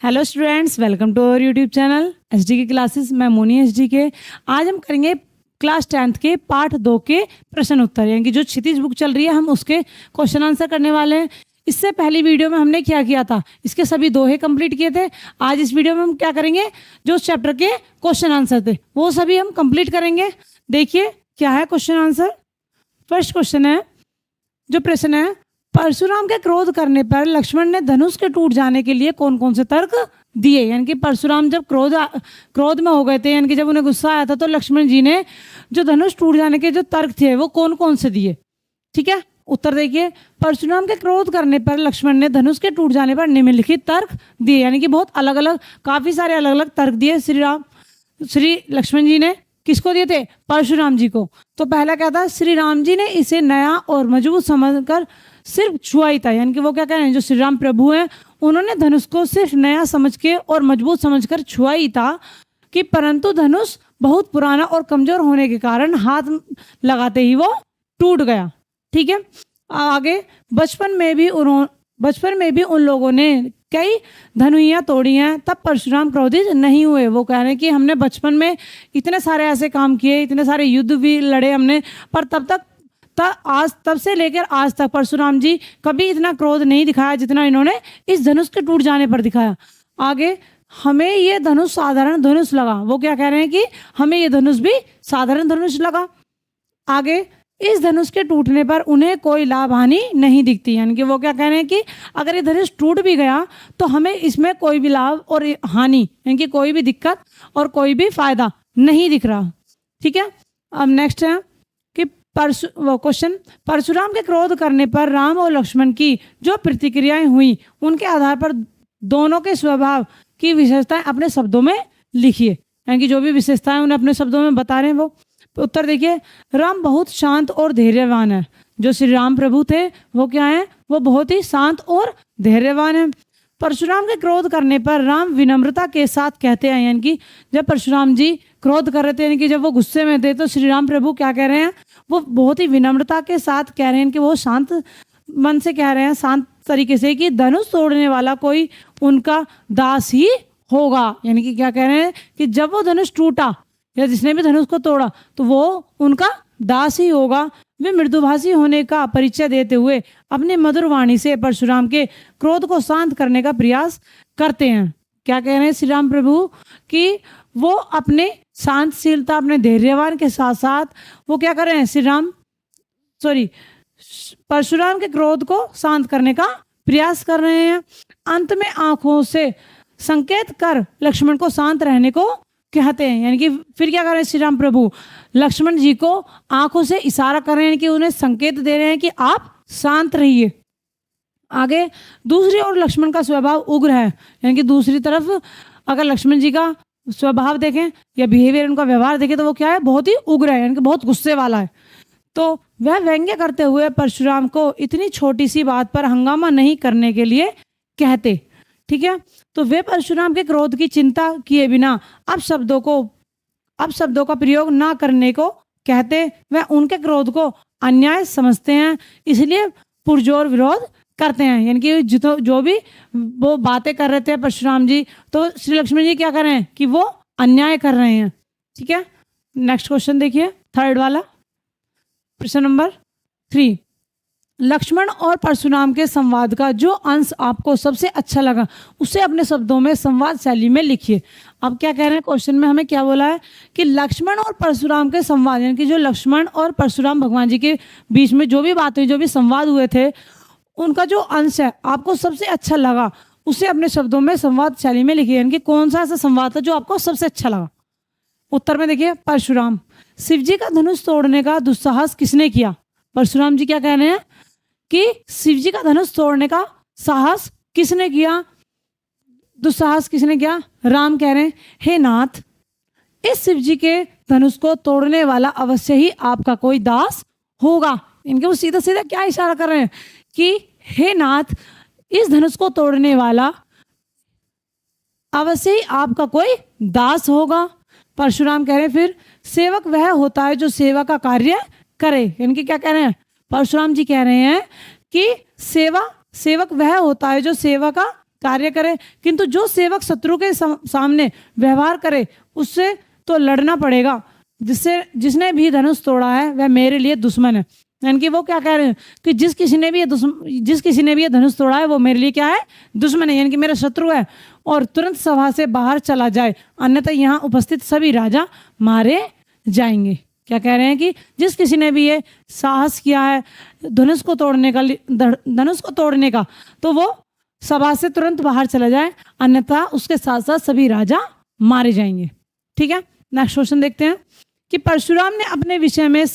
Hello students, welcome to our YouTube channel HD के classes. मैं Moni HD के। आज हम करेंगे क्लास 10th के पार्ट 2 के प्रश्न उत्तर, यानी कि जो क्षितिज बुक चल रही है हम उसके क्वेश्चन आंसर करने वाले हैं। इससे पहली वीडियो में हमने क्या किया था, इसके सभी दोहे कंप्लीट किए थे। आज इस वीडियो में हम क्या करेंगे, जो चैप्टर के क्वेश्चन आंसर थे वो सभी हम कंप्लीट करेंगे। देखिए क्या है क्वेश्चन आंसर। फर्स्ट क्वेश्चन है, जो प्रश्न है, परशुराम के क्रोध करने पर लक्ष्मण ने धनुष के टूट जाने के लिए कौन कौन से तर्क दिए। यानी कि परशुराम जब क्रोध में हो गए थे, यानी कि जब उन्हें गुस्सा आया था, तो लक्ष्मण जी ने जो धनुष टूट जाने के जो तर्क थे वो कौन कौन से दिए। ठीक है, उत्तर देखिए। परशुराम के क्रोध करने पर लक्ष्मण ने धनुष के टूट जाने पर निम्नलिखित तर्क दिए। यानी कि बहुत अलग अलग, काफी सारे अलग अलग तर्क दिए श्री लक्ष्मण जी ने। किसको दिए थे? परशुराम जी को। तो पहला क्या था, श्री राम जी ने इसे नया और मजबूत समझकर सिर्फ छुआ ही था। यानी कि वो क्या कह रहे हैं, जो श्री राम प्रभु हैं उन्होंने धनुष को सिर्फ नया समझ के और मजबूत समझकर छुआ ही था कि परंतु धनुष बहुत पुराना और कमजोर होने के कारण हाथ लगाते ही वो टूट गया। ठीक है, आगे बचपन में भी उन लोगों ने कई धनुइयाँ तोड़ी हैं, तब परशुराम क्रोधित नहीं हुए। वो कह रहे हैं कि हमने बचपन में इतने सारे ऐसे काम किए, इतने सारे युद्ध भी लड़े हमने, पर तब से लेकर आज तक परशुराम जी कभी इतना क्रोध नहीं दिखाया जितना इन्होंने इस धनुष के टूट जाने पर दिखाया। आगे, हमें ये धनुष साधारण धनुष लगा। वो क्या कह रहे हैं कि हमें ये धनुष भी साधारण धनुष लगा। आगे, इस धनुष के टूटने पर उन्हें कोई लाभ हानि नहीं दिखती। यानी कि वो क्या कह रहे हैं कि अगर ये धनुष टूट भी गया तो हमें इसमें कोई भी लाभ और हानि, यानी कि कोई भी दिक्कत और कोई भी फायदा नहीं दिख रहा। ठीक है, अब नेक्स्ट है कि क्वेश्चन, परशुराम के क्रोध करने पर राम और लक्ष्मण की जो प्रतिक्रियाएं हुई उनके आधार पर दोनों के स्वभाव की विशेषताएं अपने शब्दों में लिखिए। यानी कि जो भी विशेषताएं उन्हें अपने शब्दों में बता रहे हैं वो। उत्तर देखिए, राम बहुत शांत और धैर्यवान है। जो श्री राम प्रभु थे वो क्या है, वो बहुत ही शांत और धैर्यवान है। परशुराम के क्रोध करने पर राम विनम्रता के साथ कहते हैं। यानी कि जब परशुराम जी क्रोध कर रहे थे, यानी कि जब वो गुस्से में थे, तो श्री राम प्रभु क्या कह रहे हैं, वो बहुत ही विनम्रता के साथ कह रहे हैं कि वो शांत मन से कह रहे हैं, शांत तरीके से, कि धनुष तोड़ने वाला कोई उनका दास ही होगा। यानी कि क्या कह रहे हैं कि जब वो धनुष टूटा या जिसने भी धनुष को तोड़ा तो वो उनका दास ही होगा। वे मृदुभाषी होने का परिचय देते हुए अपने मधुर वाणी से परशुराम के क्रोध को शांत करने का प्रयास करते हैं। क्या कह रहे हैं श्री राम प्रभु कि वो अपने शांतशीलता, अपने धैर्यवान के साथ साथ वो क्या कर रहे हैं, परशुराम के क्रोध को शांत करने का प्रयास कर रहे हैं। अंत में आंखों से संकेत कर लक्ष्मण को शांत रहने को कहते हैं। यानी कि फिर क्या कर रहे हैं श्री राम प्रभु, लक्ष्मण जी को आंखों से इशारा कर रहे हैं कि उन्हें संकेत दे रहे हैं कि आप शांत रहिए। आगे, दूसरी ओर लक्ष्मण का स्वभाव उग्र है। यानी कि दूसरी तरफ अगर लक्ष्मण जी का स्वभाव देखें या बिहेवियर, उनका व्यवहार देखें, तो वो क्या है, बहुत ही उग्र है, यानी कि बहुत गुस्से वाला है। तो वह व्यंग्य करते हुए परशुराम को इतनी छोटी सी बात पर हंगामा नहीं करने के लिए कहते। ठीक है, तो वे परशुराम के क्रोध की चिंता किए बिना अब शब्दों का प्रयोग ना करने को कहते। वह उनके क्रोध को अन्याय समझते हैं, इसलिए पुरजोर विरोध करते हैं। यानी कि जो भी वो बातें कर रहे थे परशुराम जी, तो श्री लक्ष्मण जी क्या कर रहे हैं कि वो अन्याय कर रहे हैं। ठीक है, नेक्स्ट क्वेश्चन देखिए, थर्ड वाला प्रश्न नंबर 3। लक्ष्मण और परशुराम के संवाद का जो अंश आपको सबसे अच्छा लगा उसे अपने शब्दों में संवाद शैली में लिखिए। अब क्या कह रहे हैं, क्वेश्चन में हमें क्या बोला है कि लक्ष्मण और परशुराम के संवाद, यानी कि जो लक्ष्मण और परशुराम भगवान जी के बीच में जो भी बात हुई, जो भी संवाद हुए थे, उनका जो अंश है आपको सबसे अच्छा लगा उसे अपने शब्दों में संवाद शैली में लिखिए। यानी कि कौन सा ऐसा संवाद था जो आपको सबसे अच्छा लगा। उत्तर में देखिए, परशुराम, शिव जी का धनुष तोड़ने का दुस्साहस किसने किया। परशुराम जी क्या कह रहे हैं कि शिव जी का धनुष तोड़ने का साहस किसने किया, दुस्साहस किसने किया। राम कह रहे हैं, हे नाथ, इस शिव जी के धनुष को तोड़ने वाला अवश्य ही आपका कोई दास होगा। इनके वो सीधा सीधा क्या इशारा कर रहे हैं कि हे नाथ, इस धनुष को तोड़ने वाला अवश्य ही आपका कोई दास होगा। परशुराम कह रहे हैं, फिर सेवक वह होता है जो सेवा का कार्य करे। यानी कि क्या कह रहे हैं, परशुराम जी कह रहे हैं कि सेवक वह होता है जो सेवा का कार्य करे, किंतु जो सेवक शत्रु के सामने व्यवहार करे उससे तो लड़ना पड़ेगा। जिसने भी धनुष तोड़ा है वह मेरे लिए दुश्मन है। यानी कि वो क्या कह रहे हैं कि जिस किसी ने भी ये धनुष तोड़ा है वो मेरे लिए क्या है, दुश्मन है, यानी कि मेरा शत्रु है, और तुरंत सभा से बाहर चला जाए, अन्यथा यहाँ उपस्थित सभी राजा मारे जाएंगे। क्या कह रहे हैं कि जिस किसी ने भी ये साहस किया है धनुष को तोड़ने का तो वो सभा से तुरंत बाहर चला जाए, अन्यथा उसके साथ साथ सभी राजा मारे जाएंगे। ठीक है, नेक्स्ट क्वेश्चन देखते हैं कि परशुराम ने अपने विषय में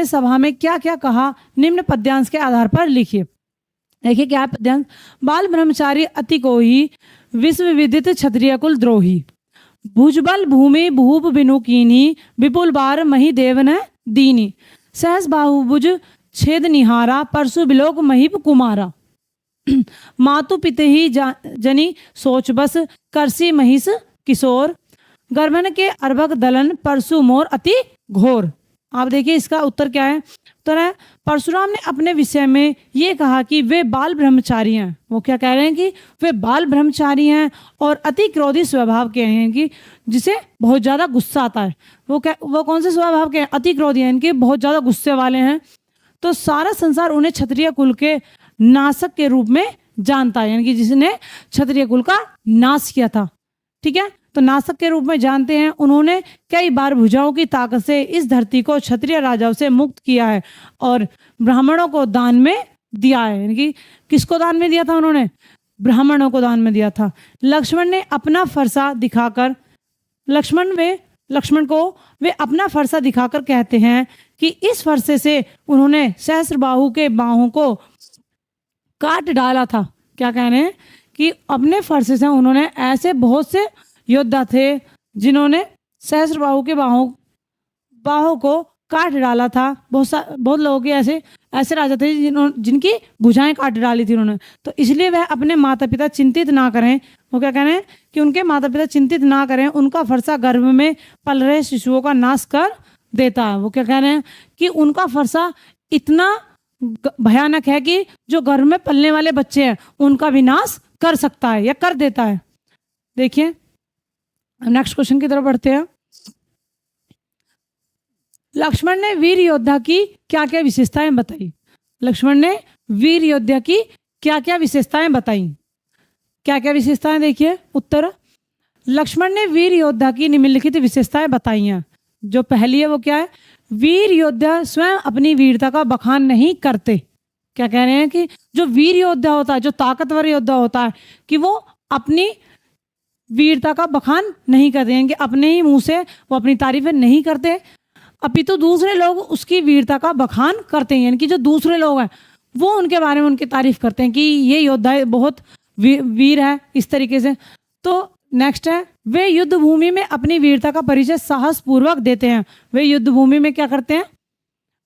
सभा में क्या क्या कहा, निम्न पद्यांश के आधार पर लिखिए। देखिए क्या है पद्यांश। बाल ब्रह्मचारी अति कोही, विश्व विदित क्षत्रिय कुल द्रोही, भुजबल भूमि भूप बिनु कीन्ही, विपुल बार मही देवन दीनी, सहस बाहुभुज छेद निहारा, परशु बिलोक महीप कुमारा, मातु पिते ही जनी सोच बस, करसी महिष किशोर, गर्भन के अर्भक दलन, परशु मोर अति घोर। आप देखिए इसका उत्तर क्या है। उत्तर है परशुराम ने अपने विषय में ये कहा कि वे बाल ब्रह्मचारी हैं। वो क्या कह रहे हैं कि वे बाल ब्रह्मचारी हैं और अति क्रोधी स्वभाव के हैं, कि जिसे बहुत ज़्यादा गुस्सा आता है। वो कौन से स्वभाव के हैं, अति क्रोधी हैं, इनके बहुत ज़्यादा गुस्से वाले हैं। तो सारा संसार उन्हें क्षत्रिय कुल के नाशक के रूप में जानता है, यानी कि जिसने क्षत्रिय कुल का नाश किया था। ठीक है, तो नाशक के रूप में जानते हैं। उन्होंने कई बार भुजाओं की ताकत से इस धरती को क्षत्रिय राजाओं से मुक्त किया है और ब्राह्मणों को दान में दिया है। यानी कि किसको दान में दिया था उन्होंने, ब्राह्मणों को दान में दिया था। लक्ष्मण ने अपना फरसा दिखाकर लक्ष्मण को वे अपना फरसा दिखाकर कहते हैं कि इस फरसे से उन्होंने सहस्त्रबाहु के बाहों को काट डाला था। क्या कह रहे हैं कि अपने फरसे से उन्होंने ऐसे बहुत से योद्धा थे जिन्होंने सहस्त्रबाहु के बाहों को काट डाला था। बहुत लोगों के ऐसे राजा थे जिनकी भुजाएं काट डाली थी उन्होंने। तो इसलिए वह अपने माता पिता चिंतित ना करें। वो क्या कह रहे हैं कि उनके माता पिता चिंतित ना करें, उनका फरसा गर्भ में पल रहे शिशुओं का नाश कर देता है। वो क्या कह रहे हैं कि उनका फरसा इतना भयानक है कि जो गर्भ में पलने वाले बच्चे हैं उनका विनाश कर सकता है या कर देता है। देखिए नेक्स्ट क्वेश्चन की तरफ बढ़ते हैं। लक्ष्मण ने वीर योद्धा की क्या क्या विशेषताएं बताई। लक्ष्मण ने वीर योद्धा की क्या क्या विशेषताएं बताई। क्या क्या विशेषताएं देखिए उत्तर। लक्ष्मण ने वीर योद्धा की निम्नलिखित विशेषताएं बताई हैं। जो पहली है वो क्या है, वीर योद्धा स्वयं अपनी वीरता का बखान नहीं करते। क्या कह रहे हैं कि जो वीर योद्धा होता है, जो ताकतवर योद्धा होता है, कि वो अपनी वीरता का बखान नहीं करते हैं, कि अपने ही मुंह से वो अपनी तारीफें नहीं करते, अपितु दूसरे लोग उसकी वीरता का बखान करते हैं। यानी कि जो दूसरे लोग हैं वो उनके बारे में उनकी तारीफ करते हैं कि ये योद्धा बहुत वीर है, इस तरीके से। तो नेक्स्ट है, वे युद्ध भूमि में अपनी वीरता का परिचय साहस पूर्वक देते हैं। वे युद्ध भूमि में क्या करते हैं,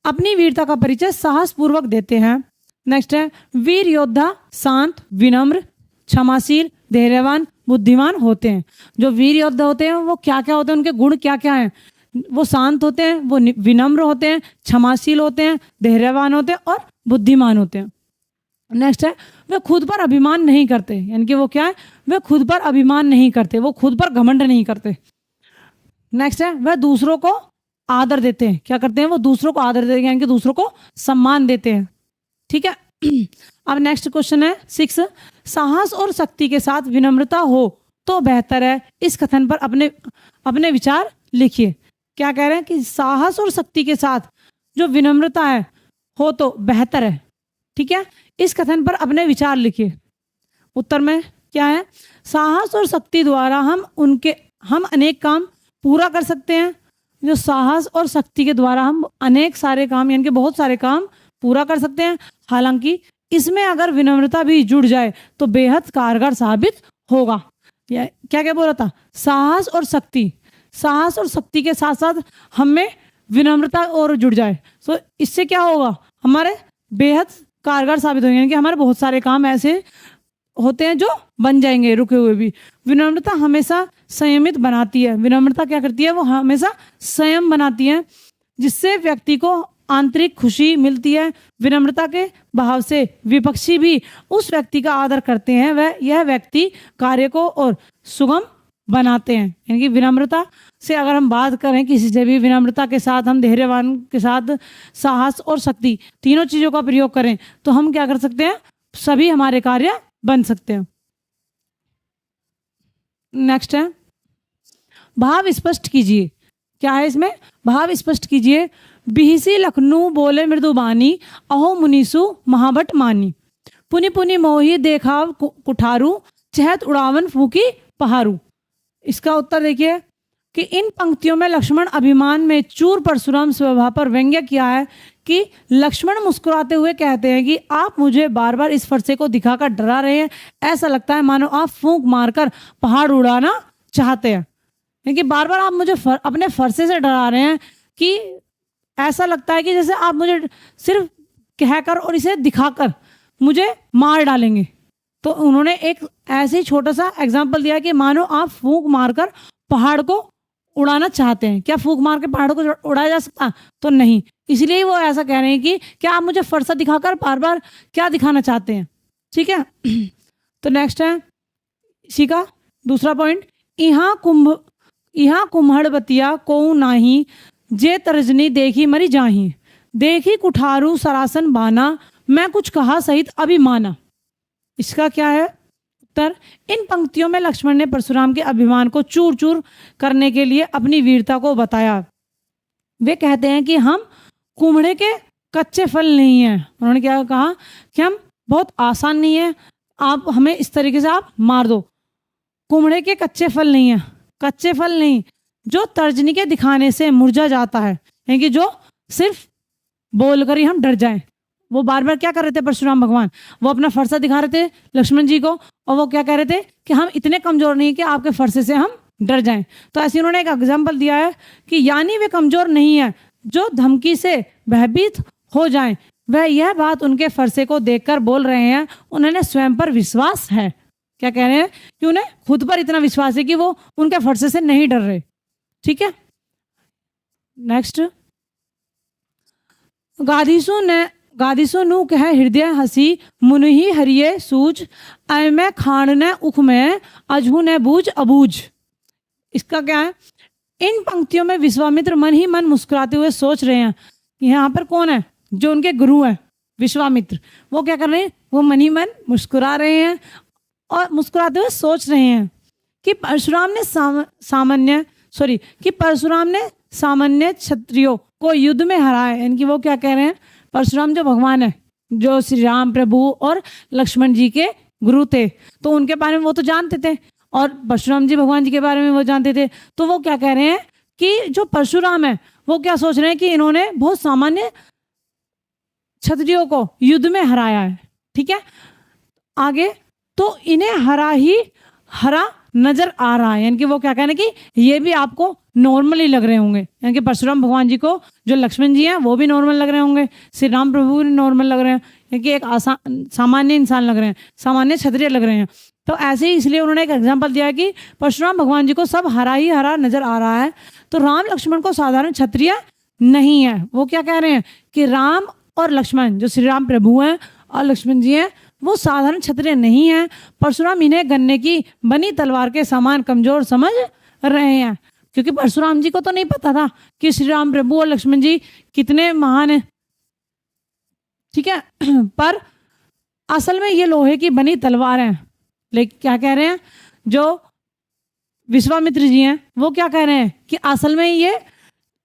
अपनी वीरता का परिचय साहस पूर्वक देते हैं। नेक्स्ट है, वीर योद्धा शांत, विनम्र, क्षमाशील, धैर्यवान, बुद्धिमान होते हैं। जो वीर योद्धा होते हैं वो क्या क्या होते हैं, उनके गुण क्या क्या हैं। वो शांत होते हैं, वो विनम्र होते हैं, क्षमाशील होते हैं, धैर्यवान होते हैं और बुद्धिमान होते हैं। नेक्स्ट है, वे खुद पर अभिमान नहीं करते। यानी कि वो क्या है, वे खुद पर अभिमान नहीं करते, वो खुद पर घमंड नहीं करते। नेक्स्ट है, वह दूसरों को आदर देते हैं। क्या करते हैं, वो दूसरों को आदर देते हैं, यानी कि दूसरों को सम्मान देते हैं। ठीक है, अब नेक्स्ट क्वेश्चन है 6, साहस और शक्ति के साथ विनम्रता हो तो बेहतर है। इस कथन पर अपने विचार लिखिए। क्या कह रहे हैं कि साहस और शक्ति के साथ जो विनम्रता है हो तो बेहतर है। ठीक है, इस कथन पर अपने विचार लिखिए। उत्तर में क्या है, साहस और शक्ति द्वारा हम अनेक काम पूरा कर सकते हैं। जो साहस और शक्ति के द्वारा हम अनेक सारे काम, यानी कि बहुत सारे काम पूरा कर सकते हैं। हालांकि इसमें अगर विनम्रता भी जुड़ जाए तो बेहद कारगर साबित होगा। क्या क्या बोला था, साहस और शक्ति के साथ साथ हमें विनम्रता और जुड़ जाए तो इससे क्या होगा, हमारे बेहद कारगर साबित होंगे। यानी कि हमारे बहुत सारे काम ऐसे होते हैं जो बन जाएंगे रुके हुए भी। विनम्रता हमेशा संयमित बनाती है। विनम्रता क्या करती है, वो हमेशा संयम बनाती है, जिससे व्यक्ति को आंतरिक खुशी मिलती है। विनम्रता के भाव से विपक्षी भी उस व्यक्ति का आदर करते हैं, वह यह व्यक्ति कार्य को और सुगम बनाते हैं। यानी कि विनम्रता से अगर हम बात करें किसी से भी, विनम्रता के साथ हम धैर्यवान के साथ साहस और शक्ति तीनों चीज़ों का प्रयोग करें तो हम क्या कर सकते हैं, सभी हमारे कार्य बन सकते हैं। नेक्स्ट है भाव स्पष्ट कीजिए। क्या है इसमें, भाव स्पष्ट कीजिए। बिहसी लखनऊ बोले मृदुबानी, अहो मुनीसु महाबट मानी। पुनि पुनि मोही देखाव कुठारू, चहत उड़ावन फूकी पहारू। इसका उत्तर देखिए कि इन पंक्तियों में लक्ष्मण अभिमान में चूर परशुराम स्वभाव पर व्यंग्य किया है कि लक्ष्मण मुस्कुराते हुए कहते हैं कि आप मुझे बार बार इस फरसे को दिखाकर डरा रहे हैं, ऐसा लगता है मानो आप फूंक मारकर पहाड़ उड़ाना चाहते हैं। क्योंकि बार बार आप मुझे अपने फरसे से डरा रहे हैं कि ऐसा लगता है कि जैसे आप मुझे सिर्फ कहकर और इसे दिखाकर मुझे मार डालेंगे। तो उन्होंने एक ऐसे ही छोटा सा एग्जाम्पल दिया कि मानो आप फूंक मारकर पहाड़ को उड़ाना चाहते हैं। क्या फूंक मार के पहाड़ को उड़ाया जा सकता? तो नहीं। इसलिए वो ऐसा कह रहे हैं कि क्या आप मुझे फरसा दिखाकर बार बार क्या दिखाना चाहते हैं। ठीक है। तो नेक्स्ट है इसी का दूसरा पॉइंट, यहाँ कुम्हड़बतिया को नाही, जे तर्जनी देखी मरी जाही। देखी कुठारू सरासन बाना, मैं कुछ कहा सहित अभिमाना। इसका क्या है उत्तर, इन पंक्तियों में लक्ष्मण ने परशुराम के अभिमान को चूर चूर करने के लिए अपनी वीरता को बताया। वे कहते हैं कि हम कुम्हड़े के कच्चे फल नहीं हैं। उन्होंने क्या कहा कि हम बहुत आसान नहीं है, आप हमें इस तरीके से आप मार दो। कुम्हड़े के कच्चे फल नहीं है, कच्चे फल नहीं, जो तर्जनी के दिखाने से मुरझा जाता है, यानी कि जो सिर्फ बोलकर ही हम डर जाएं। वो बार बार क्या कर रहे थे परशुराम भगवान, वो अपना फरसा दिखा रहे थे लक्ष्मण जी को, और वो क्या कह रहे थे कि हम इतने कमजोर नहीं कि आपके फरसे से हम डर जाएं। तो ऐसे उन्होंने एक एग्जाम्पल दिया है कि यानी वे कमजोर नहीं है जो धमकी से भयभीत हो जाएं। वह यह बात उनके फरसे को देखकर बोल रहे हैं, उन्होंने स्वयं पर विश्वास है। क्या कह रहे हैं कि उन्हें खुद पर इतना विश्वास है कि वो उनके फरसे से नहीं डर रहे। ठीक है। नेक्स्ट, गादीसु नु कह हृदय हसी, मुनहि हरिये सूझ, ऐ में खान न उख में, अजहू न बूझ अबूझ। इसका क्या है, इन पंक्तियों में विश्वामित्र मन ही मन मुस्कुराते हुए सोच रहे हैं। यहाँ पर कौन है, जो उनके गुरु हैं विश्वामित्र, वो क्या कर रहे हैं, वो मन ही मन मुस्कुरा रहे हैं और मुस्कुराते हुए सोच रहे हैं कि परशुराम ने सामान्य क्षत्रियों को युद्ध में हराया। यानी वो क्या कह रहे हैं, परशुराम जो भगवान है, जो श्री राम प्रभु और लक्ष्मण जी के गुरु थे, तो उनके बारे में वो तो जानते थे और परशुराम जी भगवान जी के बारे में वो जानते थे। तो वो क्या कह रहे हैं कि जो परशुराम है वो क्या सोच रहे हैं कि इन्होंने बहुत सामान्य क्षत्रियों को युद्ध में हराया है। ठीक है। आगे, तो इन्हें हरा नजर आ रहा है। यानी कि वो क्या कहना कि ये भी आपको नॉर्मल ही लग रहे होंगे। यानी कि परशुराम भगवान जी को जो लक्ष्मण जी हैं वो भी नॉर्मल लग रहे होंगे, श्री राम प्रभु भी नॉर्मल लग रहे हैं, यानी कि एक सामान्य इंसान लग रहे हैं, सामान्य क्षत्रिय लग रहे हैं। तो ऐसे ही इसलिए उन्होंने एक एग्जाम्पल दिया कि परशुराम भगवान जी को सब हरा नजर आ रहा है। तो राम लक्ष्मण को साधारण क्षत्रिय नहीं है। वो क्या कह रहे हैं कि राम और लक्ष्मण, जो श्री राम प्रभु हैं और लक्ष्मण जी हैं, वो साधारण क्षत्रिय नहीं है। परशुराम इन्हें गन्ने की बनी तलवार के समान कमजोर समझ रहे हैं, क्योंकि परशुराम जी को तो नहीं पता था कि श्री राम प्रभु और लक्ष्मण जी कितने महान हैं। ठीक है। पर असल में ये लोहे की बनी तलवार है। लेकिन क्या कह रहे हैं जो विश्वामित्र जी हैं, वो क्या कह रहे हैं कि असल में ये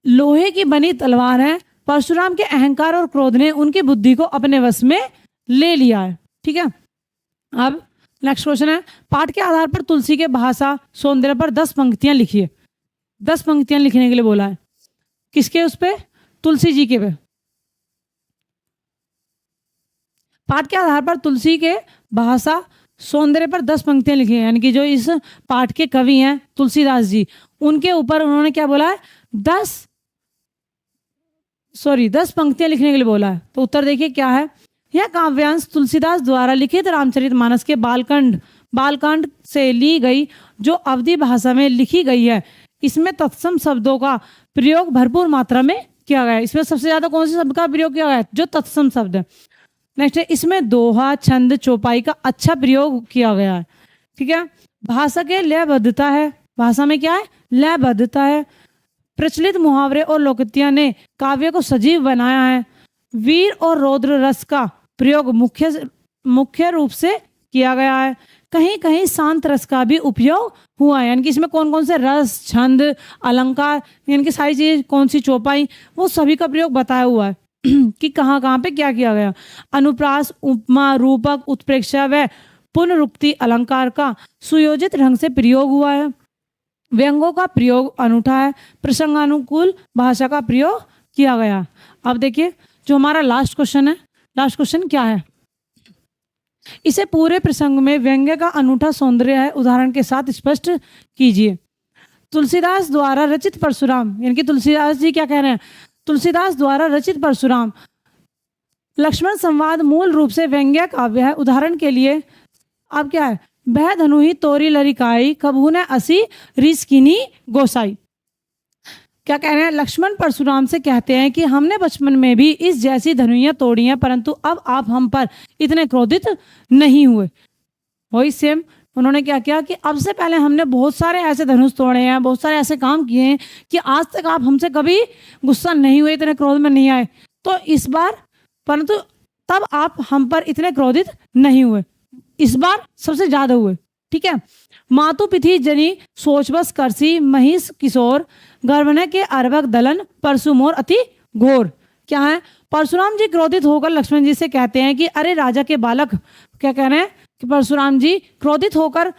लोहे की बनी तलवार है। परशुराम के अहंकार और क्रोध ने उनकी बुद्धि को अपने वश में ले लिया है। ठीक है। अब नेक्स्ट क्वेश्चन है, पाठ के आधार पर तुलसी के भाषा सौंदर्य पर 10 पंक्तियां लिखिए। 10 पंक्तियां लिखने के लिए बोला है। किसके उस पे, तुलसी जी के पे। पाठ के आधार पर तुलसी के भाषा सौंदर्य पर 10 पंक्तियां लिखी है। यानी कि जो इस पाठ के कवि हैं तुलसीदास जी, उनके ऊपर उन्होंने क्या बोला है, 10 पंक्तियां लिखने के लिए बोला है। तो उत्तर देखिए क्या है। यह काव्यांश तुलसीदास द्वारा लिखित रामचरितमानस के बालकांड से ली गई जो अवधी भाषा में लिखी गई है। इसमें तत्सम शब्दों का प्रयोग भरपूर मात्रा में किया गया है। इसमें सबसे ज्यादा कौन से शब्द का प्रयोग किया गया है? जो तत्सम शब्द है। नेक्स्ट है, इसमें दोहा, छंद, चौपाई का अच्छा प्रयोग किया गया है। ठीक है। भाषा के लयबद्धता है, भाषा में क्या है? लयबद्धता है। प्रचलित मुहावरे और लोकोक्तियां ने काव्य को सजीव बनाया है। वीर और रौद्र रस का प्रयोग मुख्य रूप से किया गया है। कहीं कहीं शांत रस का भी उपयोग हुआ है। यानी कि इसमें कौन कौन से रस, छंद, अलंकार, यानी कि सारी चीज, कौन सी चौपाई, वो सभी का प्रयोग बताया हुआ है कि कहाँ कहाँ पे क्या किया गया। अनुप्रास, उपमा, रूपक, उत्प्रेक्षा व पुनरुक्ति अलंकार का सुयोजित ढंग से प्रयोग हुआ है। व्यंगों का प्रयोग अनूठा है। प्रसंगानुकूल भाषा का प्रयोग किया गया। अब देखिए जो हमारा लास्ट क्वेश्चन है, लास्ट क्वेश्चन क्या है? इसे पूरे प्रसंग में व्यंग्य का अनूठा सौंदर्य है, उदाहरण के साथ स्पष्ट कीजिए। तुलसीदास द्वारा रचित परशुराम, यानी कि तुलसीदास जी क्या कह रहे हैं? तुलसीदास द्वारा रचित परशुराम लक्ष्मण संवाद मूल रूप से व्यंग्य काव्य है। उदाहरण के लिए अब क्या है? बह धनु ही तोरी लरिकाई, कबहू ने असी रिसकिनी गोसाई। क्या कह रहे हैं? लक्ष्मण परशुराम से कहते हैं कि हमने बचपन में भी इस जैसी धनुइयां तोड़ी हैं, परंतु अब आप हम पर इतने क्रोधित नहीं हुए। वही सेम उन्होंने क्या किया कि अब से पहले हमने बहुत सारे ऐसे धनुष तोड़े हैं, बहुत सारे ऐसे काम किए हैं कि आज तक आप हमसे कभी गुस्सा नहीं हुए, इतने क्रोध में नहीं आए। तो इस बार, परंतु तब आप हम पर इतने क्रोधित नहीं हुए, इस बार सबसे ज्यादा हुए। ठीक है। मातु पिथि जनी सोचबस करसी, महिष किशोर गर्भने के अर्भक दलन, परशु मोर अति घोर। क्या है? परशुराम जी क्रोधित होकर लक्ष्मण जी से कहते हैं कि अरे राजा के बालक, क्या कह रहे हैं कि परशुराम जी क्रोधित होकर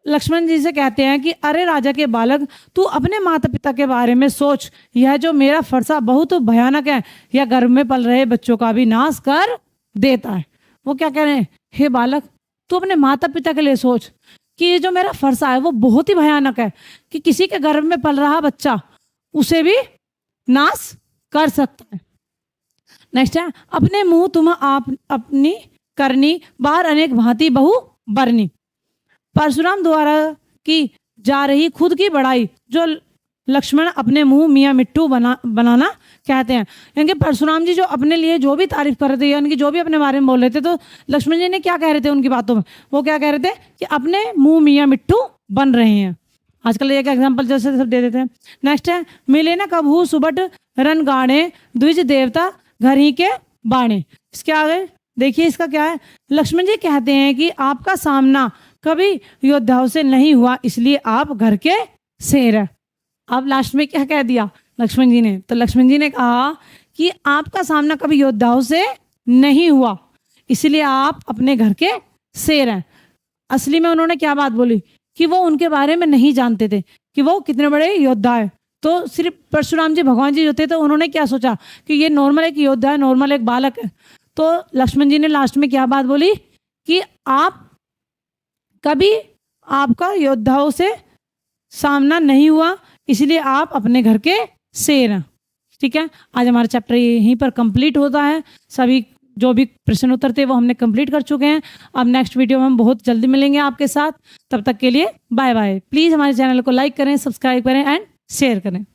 लक्ष्मण जी से कहते हैं कि अरे राजा के बालक, तू अपने माता पिता के बारे में सोच। यह जो मेरा फरसा बहुत भयानक है, यह गर्भ में पल रहे बच्चों का भी नाश कर देता है। वो क्या कह रहे हैं? हे बालक, तू अपने माता पिता के लिए सोच कि ये जो मेरा फरसा है वो बहुत ही भयानक है, कि किसी के गर्भ में पल रहा बच्चा उसे भी नाश कर सकता है। नेक्स्ट है, अपने मुंह तुम आप अपनी करनी, बाहर अनेक भांति बहु बरनी। परशुराम द्वारा की जा रही खुद की बड़ाई जो लक्ष्मण अपने मुंह मियाँ मिट्टू बनाना कहते हैं। यानी कि परशुराम जी जो अपने लिए जो भी तारीफ कर रहे थे, यानी कि जो भी अपने बारे में बोल रहे थे, तो लक्ष्मण जी ने क्या कह रहे थे उनकी बातों में? वो क्या कह रहे थे कि अपने मुंह मियाँ मिट्टू बन रहे हैं। आजकल एक एग्जाम्पल जैसे सब दे देते हैं। नेक्स्ट है, मिले न कभू सुबट रन गाणे, द्विज देवता घर ही के बाणे। इसके आगे देखिए इसका क्या है? लक्ष्मण जी कहते हैं कि आपका सामना कभी योद्धाओं से नहीं हुआ, इसलिए आप घर के शेर है। अब लास्ट में क्या कह दिया लक्ष्मण जी ने? तो लक्ष्मण जी ने कहा कि आपका सामना कभी योद्धाओं से नहीं हुआ, इसलिए आप अपने घर के शेर हैं। असली में उन्होंने क्या बात बोली? कि वो उनके बारे में नहीं जानते थे कि वो कितने बड़े योद्धा है। तो सिर्फ परशुराम जी भगवान जी जो थे, तो उन्होंने क्या सोचा कि ये नॉर्मल एक योद्धा है, नॉर्मल एक बालक है। तो लक्ष्मण जी ने लास्ट में क्या बात बोली कि आप कभी, आपका योद्धाओं से सामना नहीं हुआ, इसलिए आप अपने घर के शेर हैं। ठीक है। आज हमारा चैप्टर यहीं पर कंप्लीट होता है। सभी जो भी प्रश्न उत्तर थे वो हमने कंप्लीट कर चुके हैं। अब नेक्स्ट वीडियो में हम बहुत जल्दी मिलेंगे आपके साथ। तब तक के लिए बाय बाय। प्लीज़ हमारे चैनल को लाइक करें, सब्सक्राइब करें एंड शेयर करें।